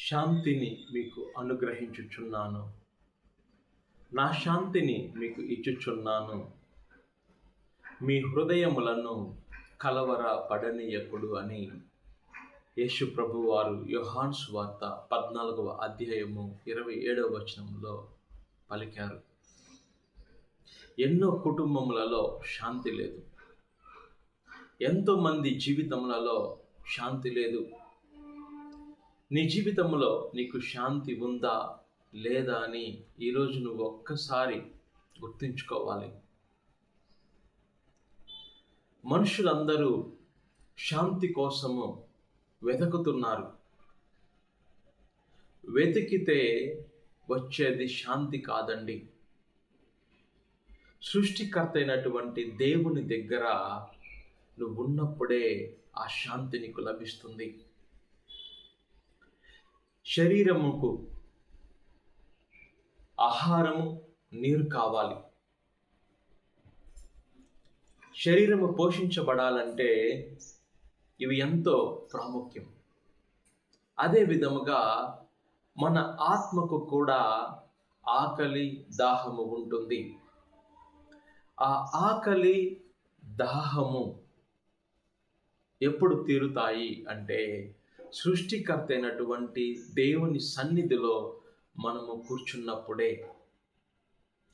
శాంతిని మీకు అనుగ్రహించుచున్నాను. నా శాంతిని మీకు ఇచ్చుచున్నాను. మీ హృదయములను కలవరపడనీయకుడు అని యేసు ప్రభువారు యోహాను సువార్త 14వ అధ్యాయము 27వ వచనంలో పలికారు. ఎన్నో కుటుంబములలో శాంతి లేదు. ఎంతోమంది జీవితములలో శాంతి లేదు. నీ జీవితంలో నీకు శాంతి ఉందా లేదా అని ఈరోజు నువ్వు ఒక్కసారి గుర్తుంచుకోవాలి. మనుషులందరూ శాంతి కోసము వెతుకుతున్నారు. వెతికితే వచ్చేది శాంతి కాదండి. సృష్టికర్త అయినటువంటి దేవుని దగ్గర నువ్వు ఉన్నప్పుడే ఆ శాంతి నీకు లభిస్తుంది. శరీరముకు ఆహారము, నీరు కావాలి. శరీరము పోషించబడాలంటే ఇవి ఎంతో ప్రాముఖ్యం. అదే విధముగా మన ఆత్మకు కూడా ఆకలి, దాహము ఉంటుంది. ఆ ఆకలి, దాహము ఎప్పుడు తీరుతాయి అంటే సృష్టికర్త అయినటువంటి దేవుని సన్నిధిలో మనము కూర్చున్నప్పుడే.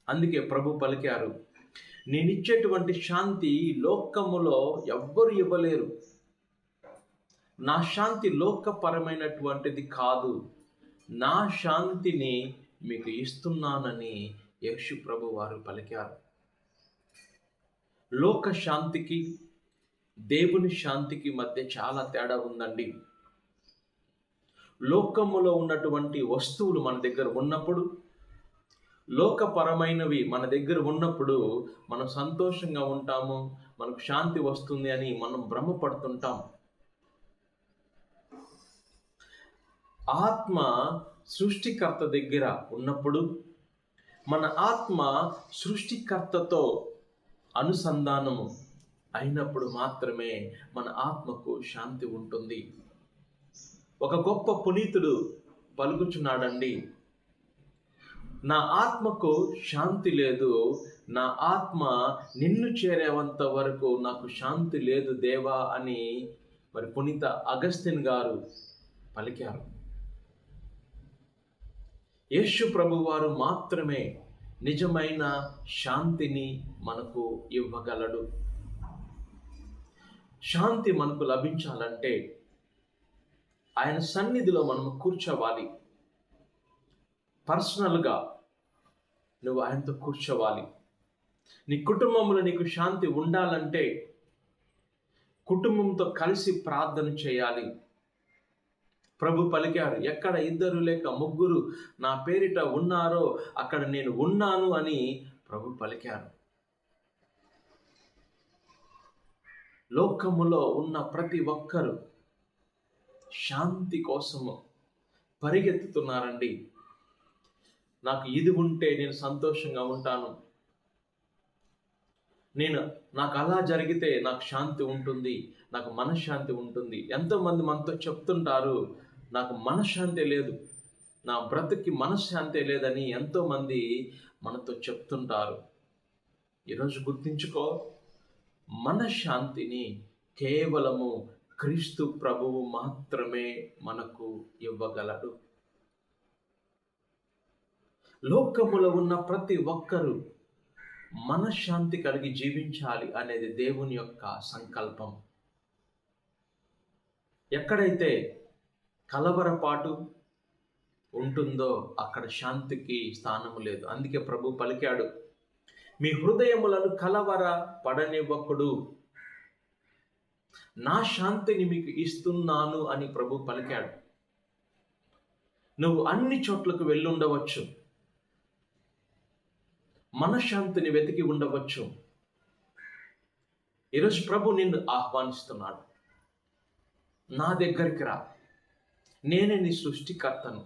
అందుకే ప్రభు పలికారు, నేనిచ్చేటువంటి శాంతి లోకములో ఎవ్వరు ఇవ్వలేరు. నా శాంతి లోకపరమైనటువంటిది కాదు, నా శాంతిని మీకు ఇస్తున్నానని యేసు ప్రభు వారు పలికారు. లోక శాంతికి దేవుని శాంతికి మధ్య చాలా తేడా ఉందండి. లోకములో ఉన్నటువంటి వస్తువులు మన దగ్గర ఉన్నప్పుడు, లోకపరమైనవి మన దగ్గర ఉన్నప్పుడు మనం సంతోషంగా ఉంటాము, మనకు శాంతి వస్తుంది అని మనం భ్రమపడుతుంటాం. ఆత్మ సృష్టికర్త దగ్గర ఉన్నప్పుడు, మన ఆత్మ సృష్టికర్తతో అనుసంధానము అయినప్పుడు మాత్రమే మన ఆత్మకు శాంతి ఉంటుంది. ఒక గొప్ప పునీతుడు పలుకుచున్నాడండి, నా ఆత్మకు శాంతి లేదు, నా ఆత్మ నిన్ను చేరేంత వరకు నాకు శాంతి లేదు దేవా అని మరి పునీత అగస్తిన్ గారు పలికారు. యేసు ప్రభువారు మాత్రమే నిజమైన శాంతిని మనకు ఇవ్వగలడు. శాంతి మనకు లభించాలంటే ఆయన సన్నిధిలో మనము కూర్చోవాలి. పర్సనల్గా నువ్వు ఆయనతో కూర్చోవాలి. నీ కుటుంబంలో నీకు శాంతి ఉండాలంటే కుటుంబంతో కలిసి ప్రార్థన చేయాలి. ప్రభు పలికారు, ఎక్కడ 2 లేక 3 నా పేరిట ఉన్నారో అక్కడ నేను ఉన్నాను అని ప్రభు పలికారు. లోకములో ఉన్న ప్రతి ఒక్కరు శాంతి కోసము పరిగెత్తుతున్నారండి. నాకు ఇది ఉంటే నేను సంతోషంగా ఉంటాను, నాకు అలా జరిగితే నాకు శాంతి ఉంటుంది, నాకు మనశ్శాంతి ఉంటుంది. ఎంతోమంది మనతో చెప్తుంటారు, నాకు మనశ్శాంతి లేదు, నా బ్రతుకి మనశ్శాంతి లేదని ఎంతోమంది మనతో చెప్తుంటారు. ఈరోజు గుర్తించుకో, మనశ్శాంతిని కేవలము క్రీస్తు ప్రభువు మాత్రమే మనకు ఇవ్వగలడు. లోకములో ఉన్న ప్రతి ఒక్కరూ మనశ్శాంతి కలిగి జీవించాలి అనేది దేవుని యొక్క సంకల్పం. ఎక్కడైతే కలవరపాటు ఉంటుందో అక్కడ శాంతికి స్థానము లేదు. అందుకే ప్రభు పలికాడు, మీ హృదయములను కలవర పడనివ్వకుడు, నా శాంతిని మీకు ఇస్తున్నాను అని ప్రభు పలికాడు. నువ్వు అన్ని చోట్లకు వెళ్ళుండవచ్చు, మనశ్శాంతిని వెతికి ఉండవచ్చు. ఈరోజు ప్రభు నిన్ను ఆహ్వానిస్తున్నాడు, నా దగ్గరికి రా, నేనే నీ సృష్టికర్తను,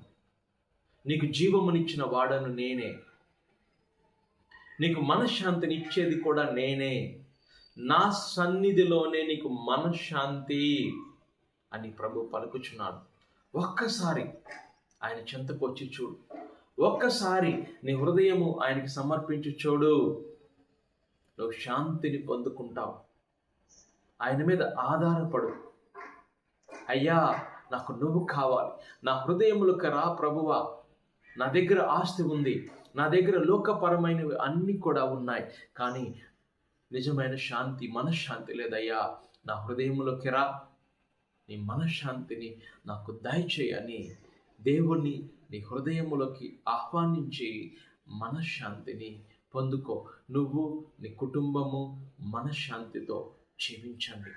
నీకు జీవమునిచ్చిన వాడను నేనే, నీకు మనశ్శాంతిని ఇచ్చేది కూడా నేనే, నా సన్నిధిలోనే నీకు మనశ్శాంతి అని ప్రభు పలుకుచున్నాడు. ఒక్కసారి ఆయన చెంతకు వచ్చి చూడు. ఒక్కసారి నీ హృదయము ఆయనకి సమర్పించి చూడు. నువ్వు శాంతిని పొందుకుంటావు. ఆయన మీద ఆధారపడు. అయ్యా, నాకు నువ్వు కావాలి, నా హృదయములకు రా ప్రభువా. నా దగ్గర ఆస్తి ఉంది, నా దగ్గర లోకపరమైనవి అన్నీ కూడా ఉన్నాయి, కానీ నిజమైన శాంతి, మనశ్శాంతి లేదయ్యా. నా హృదయములోకి రా, నీ మనశ్శాంతిని నాకు దయచేయని దేవుణ్ణి నీ హృదయములోకి ఆహ్వానించి మనశ్శాంతిని పొందుకో. నువ్వు, నీ కుటుంబము మనశ్శాంతితో జీవించండి.